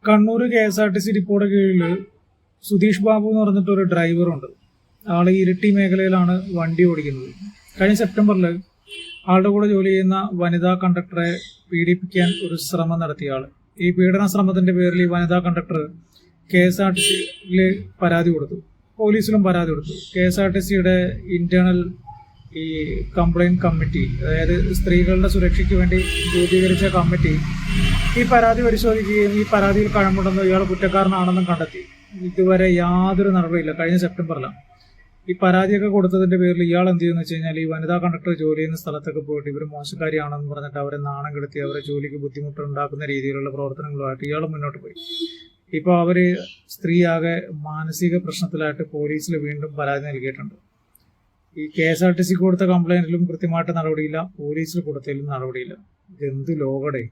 Kannur KSRTC ഡിപ്പോയുടെ കീഴിൽ സുധീഷ് ബാബു എന്ന് പറഞ്ഞിട്ടൊരു ഡ്രൈവറുണ്ട്. ആൾ ഇരിട്ടി മേഖലയിലാണ് വണ്ടി ഓടിക്കുന്നത്. കഴിഞ്ഞ സെപ്റ്റംബറിൽ ആളുടെ കൂടെ ജോലി ചെയ്യുന്ന വനിതാ കണ്ടക്ടറെ പീഡിപ്പിക്കാൻ ഒരു ശ്രമം നടത്തിയ ആൾ. ഈ പീഡന ശ്രമത്തിന്റെ പേരിൽ ഈ വനിതാ കണ്ടക്ടർ KSRTCയിൽ പരാതി കൊടുത്തു, പോലീസിലും പരാതി കൊടുത്തു. KSRTCയുടെ ഇന്റേണൽ ഈ കംപ്ലൈന്റ് കമ്മിറ്റി, അതായത് സ്ത്രീകളുടെ സുരക്ഷയ്ക്ക് വേണ്ടി രൂപീകരിച്ച കമ്മിറ്റി ഈ പരാതി പരിശോധിക്കുകയും ഈ പരാതിയിൽ കഴമ്പുണ്ടെന്നും ഇയാൾ കുറ്റക്കാരനാണെന്നും കണ്ടെത്തി. ഇതുവരെ യാതൊരു നടപടിയില്ല. കഴിഞ്ഞ സെപ്റ്റംബറിലാണ് ഈ പരാതിയൊക്കെ കൊടുത്തതിന്റെ പേരിൽ ഇയാൾ എന്ത് ചെയ്യുന്നു വെച്ച് കഴിഞ്ഞാൽ ഈ വനിതാ കണ്ടക്ടർ ജോലി ചെയ്യുന്ന സ്ഥലത്തൊക്കെ പോയിട്ട് ഇവർ മോശക്കാരിയാണെന്ന് പറഞ്ഞിട്ട് അവരെ നാണം കെടുത്തി അവരെ ജോലിക്ക് ബുദ്ധിമുട്ടുണ്ടാക്കുന്ന രീതിയിലുള്ള പ്രവർത്തനങ്ങളുമായിട്ട് ഇയാൾ മുന്നോട്ട് പോയി. ഇപ്പോൾ അവര് സ്ത്രീയാകെ മാനസിക പ്രശ്നത്തിലായിട്ട് പോലീസിൽ വീണ്ടും പരാതി നൽകിയിട്ടുണ്ട്. ഈ KSRTC കൊടുത്ത കംപ്ലൈന്റിലും കൃത്യമായിട്ട് നടപടിയില്ല, പോലീസിൽ കൊടുത്തതിലും നടപടിയില്ല. ഇതെന്ത് ലോകടേ.